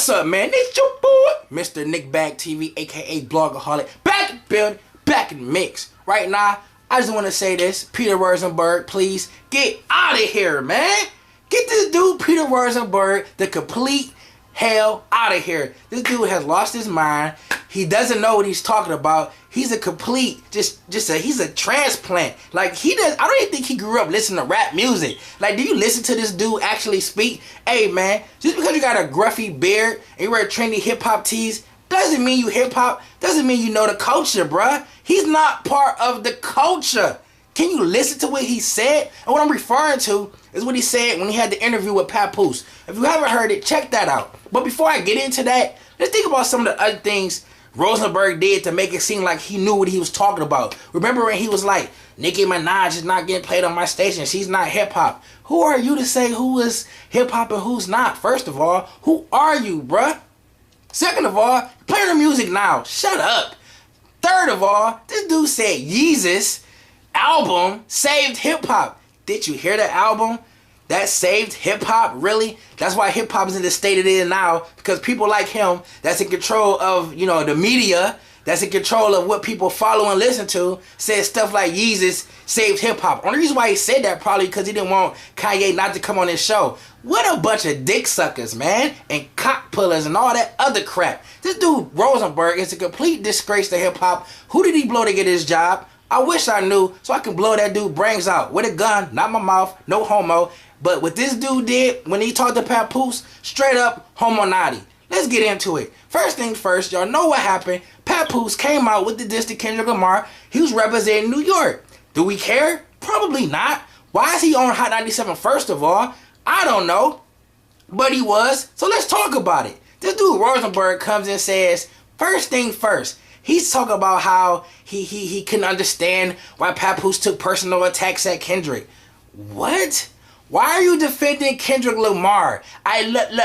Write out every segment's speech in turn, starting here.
What's up, man? It's your boy, Mr. NIKBAGTV, aka Blogaholic, back in build, back in the mix. Right now, I just want to say this: Peter Rosenberg, please get out of here, man. Get this dude, Peter Rosenberg, the complete hell out of here. This dude has lost his mind. He doesn't know what he's talking about. He's a complete, he's a transplant. Like, I don't even think he grew up listening to rap music. Like, do you listen to this dude actually speak? Hey, man, just because you got a gruffy beard and you wear trendy hip-hop tees, doesn't mean you hip-hop, doesn't mean you know the culture, bruh. He's not part of the culture. Can you listen to what he said? And what I'm referring to is what he said when he had the interview with Papoose. If you haven't heard it, check that out. But before I get into that, let's think about some of the other things Rosenberg did to make it seem like he knew what he was talking about. Remember when he was like, Nicki Minaj is not getting played on my station. She's not hip-hop. Who are you to say who is hip-hop and who's not? First of all, who are you, bruh? Second of all, play the music now. Shut up. Third of all, this dude said Yeezus album saved hip-hop. Did you hear that album? That saved hip-hop? Really? That's why hip-hop is in the state it is now, because people like him that's in control of, you know, the media, that's in control of what people follow and listen to, said stuff like Yeezus saved hip-hop. Only reason why he said that probably because he didn't want Kanye not to come on his show. What a bunch of dick suckers, man, and cock pullers and all that other crap. This dude Rosenberg is a complete disgrace to hip-hop. Who did he blow to get his job? I wish I knew so I can blow that dude brains out with a gun, not my mouth, no homo. But what this dude did when he talked to Papoose, straight up homo naughty. Let's get into it. First things first, y'all know what happened. Papoose came out with the diss to Kendrick Lamar. He was representing New York. Do we care? Probably not. Why is he on Hot 97 first of all? I don't know. But he was. So let's talk about it. This dude Rosenberg comes and says, first thing first. He's talking about how he couldn't understand why Papoose took personal attacks at Kendrick. What? Why are you defending Kendrick Lamar? I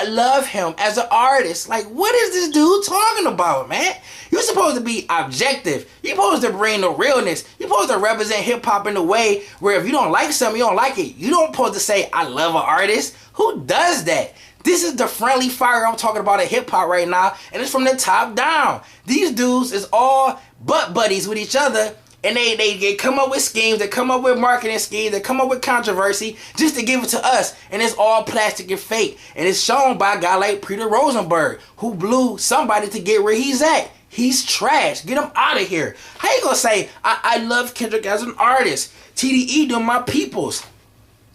love him as an artist. Like, what is this dude talking about, man? You're supposed to be objective. You're supposed to bring the realness. You're supposed to represent hip-hop in a way where if you don't like something, you don't like it. You don't supposed to say, I love an artist. Who does that? This is the friendly fire I'm talking about in hip-hop right now, and it's from the top down. These dudes is all butt buddies with each other, and they come up with schemes, they come up with marketing schemes, they come up with controversy just to give it to us. And it's all plastic and fake. And it's shown by a guy like Peter Rosenberg, who blew somebody to get where he's at. He's trash. Get him out of here. How you gonna say, I love Kendrick as an artist? TDE doing my peoples.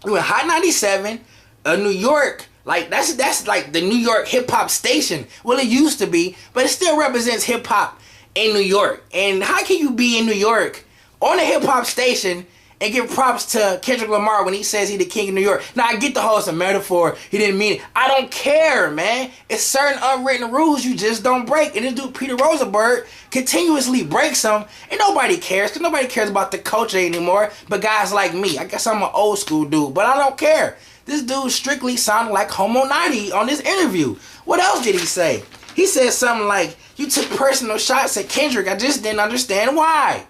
You in Hot 97, New York. Like, that's like the New York hip-hop station. Well, it used to be, but it still represents hip-hop in New York. And how can you be in New York on a hip-hop station and give props to Kendrick Lamar when he says he the king of New York? Now, I get the whole it's a metaphor. He didn't mean it. I don't care, man. It's certain unwritten rules you just don't break. And this dude, Peter Rosenberg, continuously breaks them. And nobody cares, because nobody cares about the culture anymore. But guys like me, I guess I'm an old school dude, but I don't care. This dude strictly sounded like homo naughty on this interview. What else did he say? He said something like, you took personal shots at Kendrick. I just didn't understand why.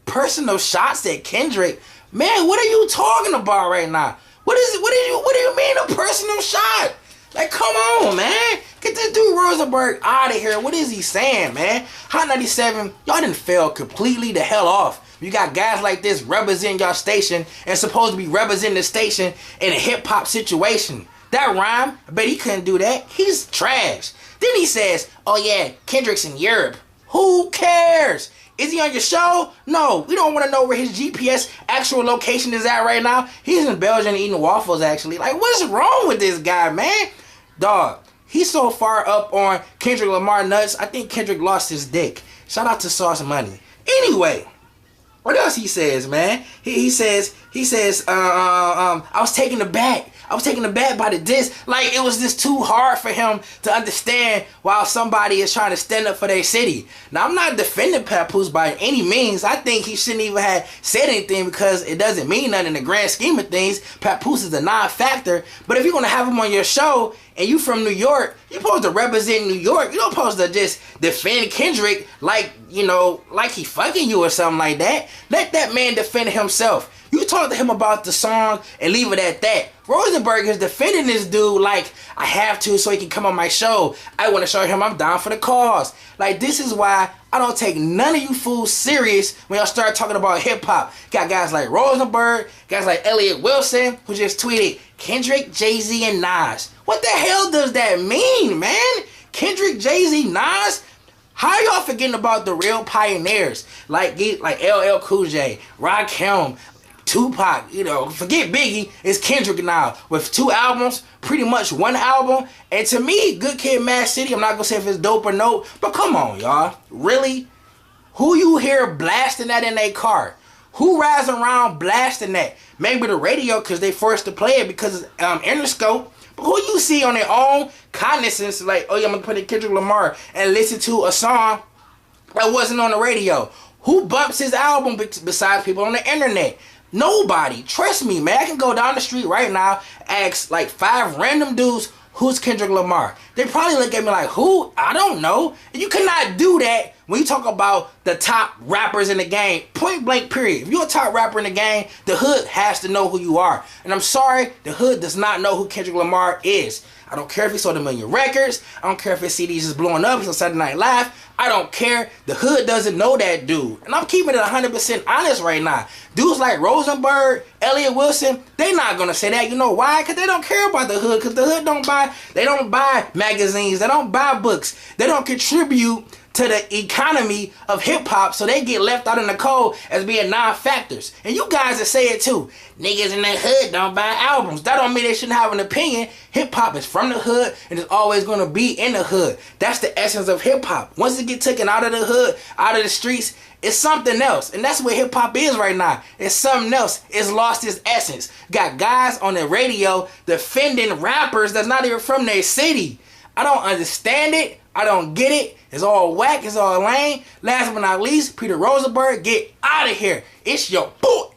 Personal shots at Kendrick? Man, what are you talking about right now? What do you mean a personal shot? Like, come on, man. Get this dude Rosenberg out of here. What is he saying, man? Hot 97, y'all done fell completely the hell off. You got guys like this representing y'all station and supposed to be representing the station in a hip-hop situation. That rhyme, I bet he couldn't do that. He's trash. Then he says, oh yeah, Kendrick's in Europe. Who cares? Is he on your show? No, we don't want to know where his GPS actual location is at right now. He's in Belgium eating waffles, actually. Like, what's wrong with this guy, man? Dog, he's so far up on Kendrick Lamar nuts, I think Kendrick lost his dick. Shout out to Sauce Money. Anyway, what else he says, man? He says, I was taken aback. I was taken aback by the diss. Like, it was just too hard for him to understand while somebody is trying to stand up for their city. Now, I'm not defending Papoose by any means. I think he shouldn't even have said anything because it doesn't mean nothing in the grand scheme of things. Papoose is a non-factor. But if you're going to have him on your show and you from New York, you're supposed to represent New York. You're not supposed to just defend Kendrick like, you know, like he fucking you or something like that. Let that man defend himself. You talk to him about the song and leave it at that. Rosenberg is defending this dude like, I have to so he can come on my show. I want to show him I'm down for the cause. Like, this is why I don't take none of you fools serious when y'all start talking about hip-hop. Got guys like Rosenberg, guys like Elliott Wilson, who just tweeted, Kendrick, Jay-Z, and Nas. What the hell does that mean, man? Kendrick, Jay-Z, Nas? How y'all forgetting about the real pioneers? Like LL Cool J, Rakim, Tupac, you know, forget Biggie, it's Kendrick now. With 2 albums, pretty much 1 album. And to me, Good Kid, Mad City, I'm not going to say if it's dope or no, but come on, y'all. Really? Who you hear blasting that in their car? Who rides around blasting that? Maybe the radio because they forced to play it because it's Interscope. But who you see on their own cognizance, like, oh yeah, I'm going to put in Kendrick Lamar and listen to a song that wasn't on the radio? Who bumps his album besides people on the internet? Nobody. Trust me, man. I can go down the street right now, ask like 5 random dudes, who's Kendrick Lamar? They probably look at me like, who? I don't know. And you cannot do that when you talk about the top rappers in the game. Point blank, period. If you're a top rapper in the game, the hood has to know who you are. And I'm sorry, the hood does not know who Kendrick Lamar is. I don't care if he sold a million records. I don't care if his CDs is blowing up on Saturday Night Live. I don't care. The hood doesn't know that dude. And I'm keeping it 100% honest right now. Dudes like Rosenberg, Elliott Wilson, they not going to say that. You know why? Because they don't care about the hood. Because the hood don't buy magazines. They don't buy books. They don't contribute to the economy of hip-hop, so they get left out in the cold as being non-factors. And you guys that say it too. Niggas in the hood don't buy albums. That don't mean they shouldn't have an opinion. Hip-hop is from the hood and it's always going to be in the hood. That's the essence of hip-hop. Once it get taken out of the hood, out of the streets, it's something else. And that's what hip-hop is right now. It's something else. It's lost its essence. Got guys on the radio defending rappers that's not even from their city. I don't understand it. I don't get it. It's all whack. It's all lame. Last but not least, Peter Rosenberg, get out of here. It's your boy.